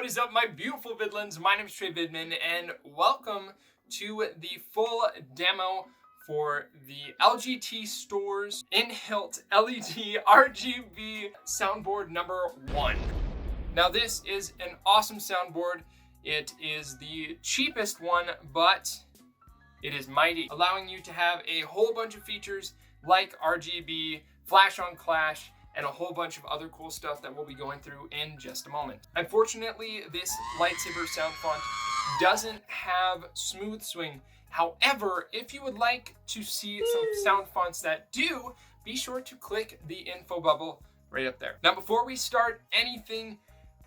What is up, my beautiful vidlins? My name is Trey Vidman, and welcome to the full demo for the LGT Stores in-hilt LED RGB soundboard number 1. Now this is an awesome soundboard. It is the cheapest one, but it is mighty, allowing you to have a whole bunch of features like RGB, flash on clash, and a whole bunch of other cool stuff that we'll be going through in just a moment. Unfortunately, this lightsaber sound font doesn't have smooth swing. However, if you would like to see some sound fonts that do, be sure to click the info bubble right up there. Now, before we start anything,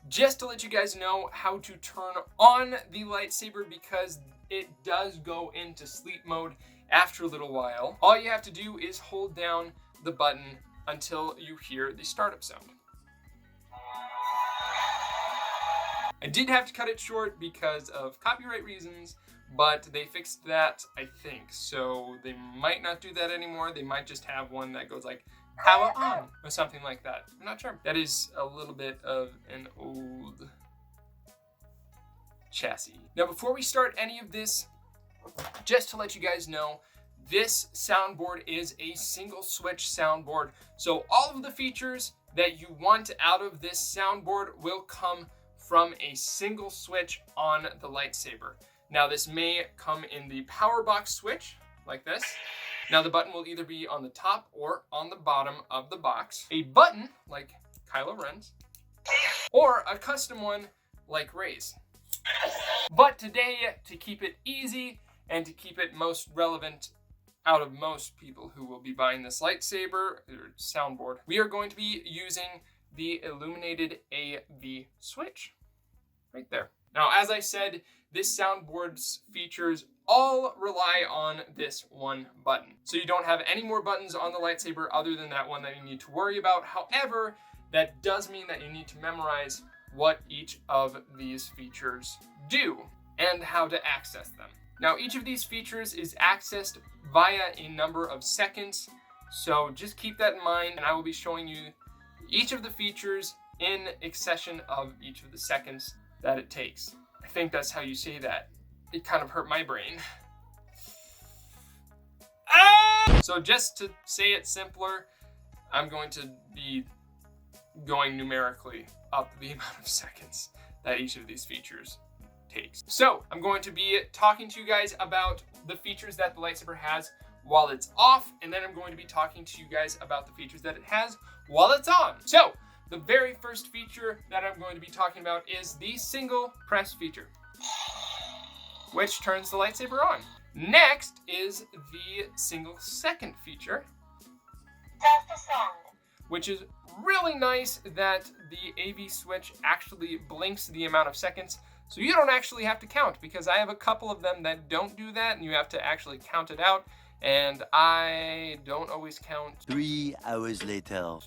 just to let you guys know how to turn on the lightsaber, because it does go into sleep mode after a little while. All you have to do is hold down the button until you hear the startup sound. I did have to cut it short because of copyright reasons, but they fixed that, I think. So they might not do that anymore. They might just have one that goes like, power on, or something like that. I'm not sure. That is a little bit of an old chassis. Now, before we start any of this, just to let you guys know, this soundboard is a single switch soundboard. So all of the features that you want out of this soundboard will come from a single switch on the lightsaber. Now this may come in the power box switch, like this. Now the button will either be on the top or on the bottom of the box. A button, like Kylo Ren's, or a custom one, like Rey's. But today, to keep it easy and to keep it most relevant out of most people who will be buying this lightsaber or soundboard, we are going to be using the illuminated AV switch right there. Now, as I said, this soundboard's features all rely on this one button. So you don't have any more buttons on the lightsaber other than that one that you need to worry about. However, that does mean that you need to memorize what each of these features do and how to access them. Now, each of these features is accessed via a number of seconds, so just keep that in mind, and I will be showing you each of the features in accession of each of the seconds that it takes. I think that's how you say that. It kind of hurt my brain. So just to say it simpler, I'm going to be going numerically up the amount of seconds that each of these features takes. So I'm going to be talking to you guys about the features that the lightsaber has while it's off, and then I'm going to be talking to you guys about the features that it has while it's on. So the very first feature that I'm going to be talking about is the single press feature, which turns the lightsaber on. Next is the single second feature, which is really nice that the AV switch actually blinks the amount of seconds, so you don't actually have to count, because I have a couple of them that don't do that and you have to actually count it out, and I don't always count 3 hours later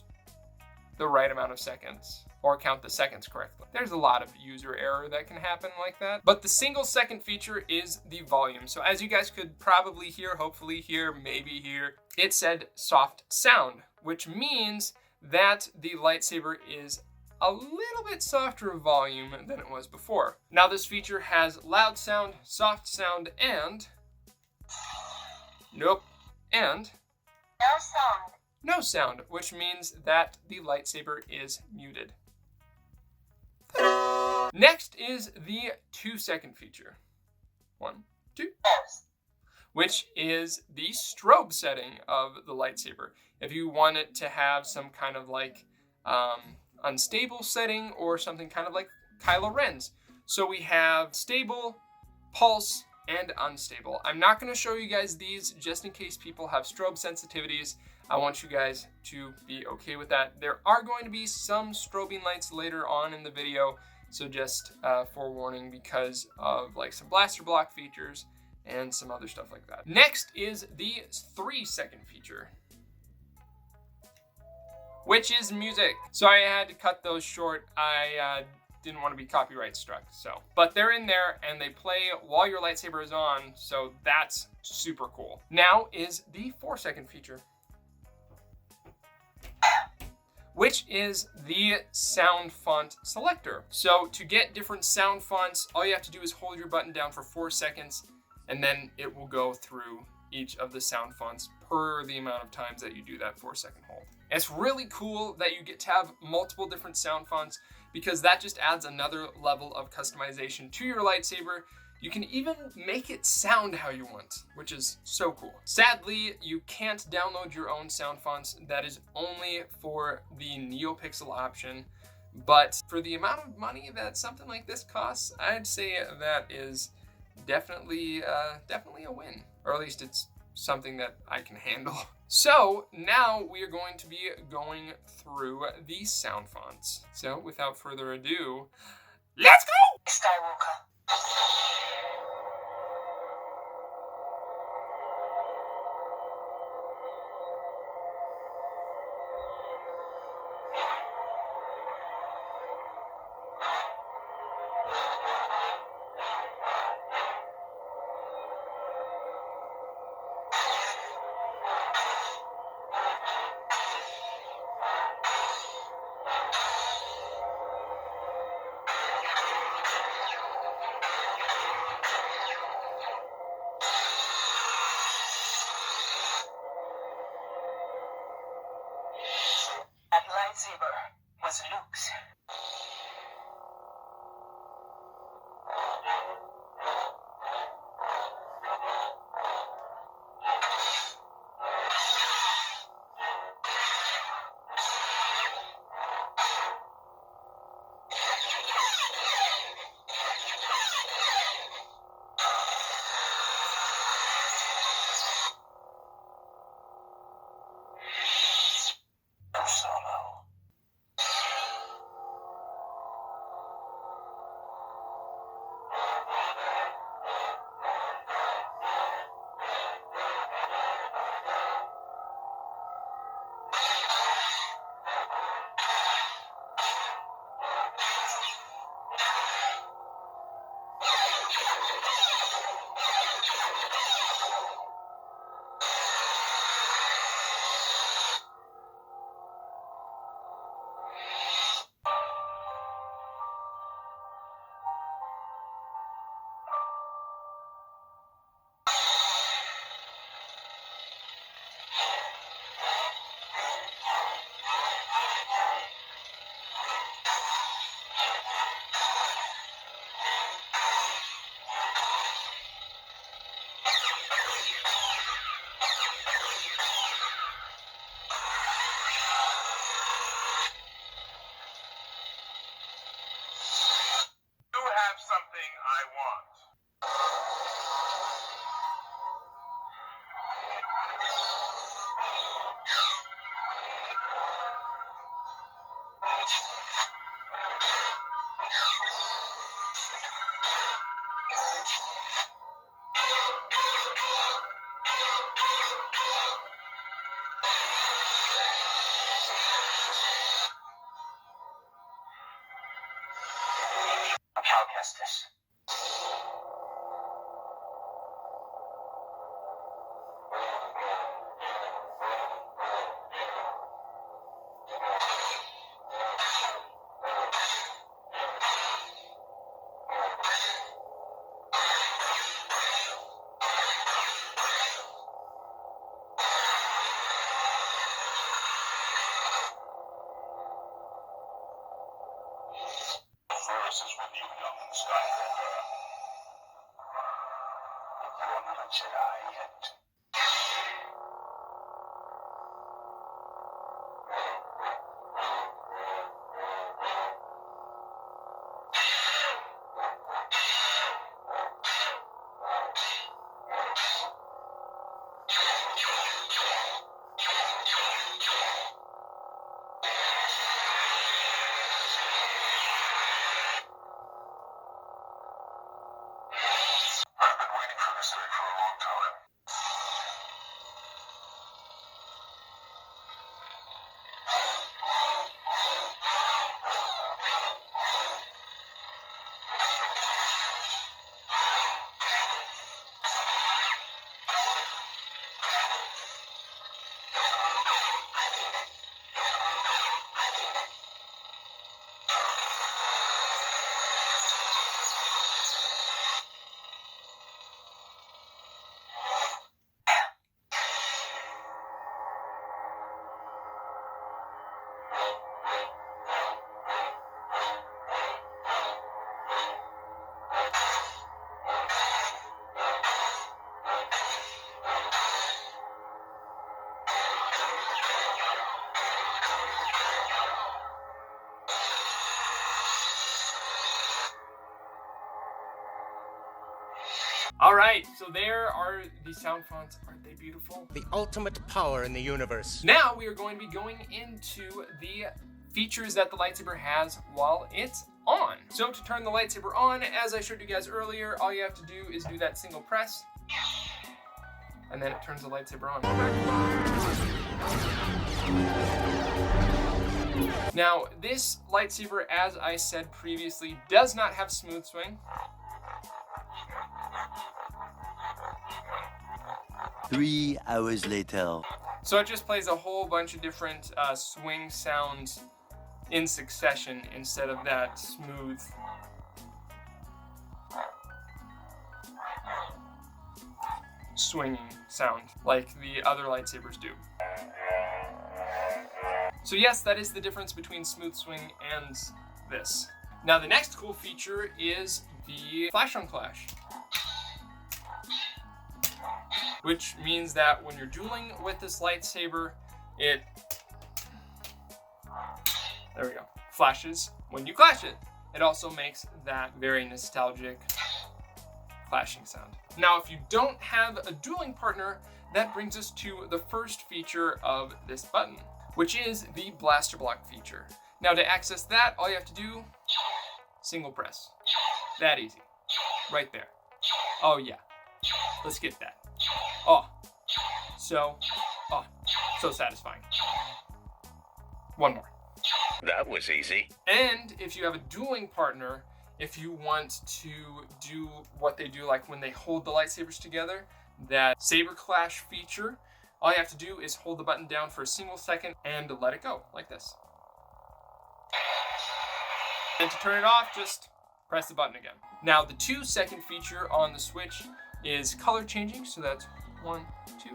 the right amount of seconds or count the seconds correctly. There's a lot of user error that can happen like that. But the single second feature is the volume. So as you guys could probably hear, hopefully hear, maybe hear, it said soft sound, which means that the lightsaber is a little bit softer volume than it was before. Now this feature has loud sound, soft sound, and no sound, which means that the lightsaber is muted. Next is the 2-second feature. 1, 2. Which is the strobe setting of the lightsaber. If you want it to have some kind of like unstable setting or something kind of like Kylo Ren's. So we have stable, pulse, and unstable. I'm not going to show you guys these just in case people have strobe sensitivities. I want you guys to be okay with that. There are going to be some strobing lights later on in the video, so just forewarning because of like some blaster block features and some other stuff like that. Next is the 3-second feature, which is music. Sorry I had to cut those short. I didn't want to be copyright struck, so. But they're in there and they play while your lightsaber is on, so that's super cool. Now is the 4-second feature, which is the sound font selector. So to get different sound fonts, all you have to do is hold your button down for 4 seconds, and then it will go through each of the sound fonts per the amount of times that you do that 4-second hold. And it's really cool that you get to have multiple different sound fonts, because that just adds another level of customization to your lightsaber. You can even make it sound how you want, which is so cool. Sadly, you can't download your own sound fonts. That is only for the neopixel option. But for the amount of money that something like this costs, I'd say that is definitely a win. Or at least it's something that I can handle. So now we are going to be going through these sound fonts. So without further ado, let's go! Skywalker. That lightsaber was Luke's. Solo. Something I want. How guess this? Force is with you, young Skywalker. You're not a Jedi yet. I've been waiting for this day for a long time. All right, so there are the sound fonts. Aren't they beautiful? The ultimate power in the universe. Now we are going to be going into the features that the lightsaber has while it's on. So to turn the lightsaber on, as I showed you guys earlier, all you have to do is do that single press, and then it turns the lightsaber on. Now, this lightsaber, as I said previously, does not have smooth swing. 3 hours later. So it just plays a whole bunch of different swing sounds in succession instead of that smooth swinging sound like the other lightsabers do. So yes, that is the difference between smooth swing and this. Now the next cool feature is the flash on clash, which means that when you're dueling with this lightsaber, it, there we go, flashes when you clash it. It also makes that very nostalgic clashing sound. Now, if you don't have a dueling partner, that brings us to the first feature of this button, which is the blaster block feature. Now, to access that, all you have to do, single press. That easy, right there. Oh yeah, let's get that. Oh, so satisfying. One more. That was easy. And if you have a dueling partner, if you want to do what they do, like when they hold the lightsabers together, that saber clash feature, all you have to do is hold the button down for a single second and let it go, like this. And to turn it off, just press the button again. Now, the 2-second feature on the Switch is color changing, so that's 1, 2.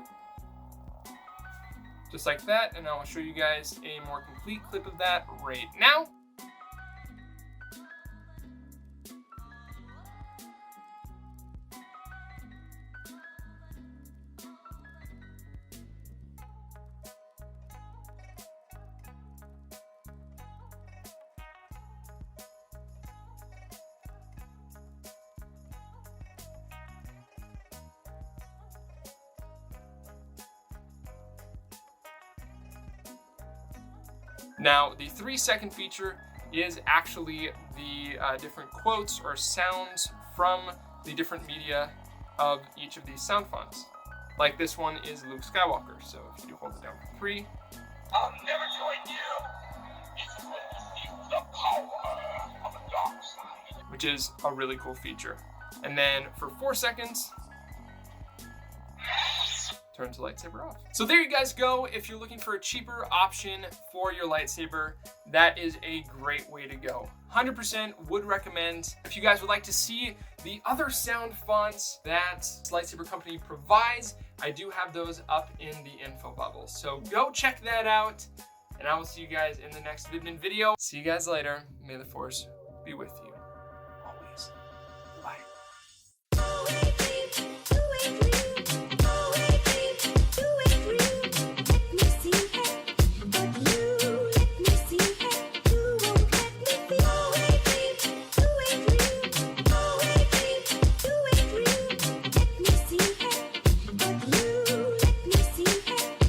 Just like that, and I'll show you guys a more complete clip of that right now. Now, the 3-second feature is actually the different quotes or sounds from the different media of each of these sound fonts. Like this one is Luke Skywalker, so if you hold it down for 3. I'll never join you. It's when you see the power of the dark side. Which is a really cool feature. And then for 4 seconds, turns the lightsaber off. So there you guys go. If you're looking for a cheaper option for your lightsaber, that is a great way to go. 100% would recommend. If you guys would like to see the other sound fonts that this lightsaber company provides, I do have those up in the info bubble. So go check that out, and I will see you guys in the next Vidman video. See you guys later. May the Force be with you.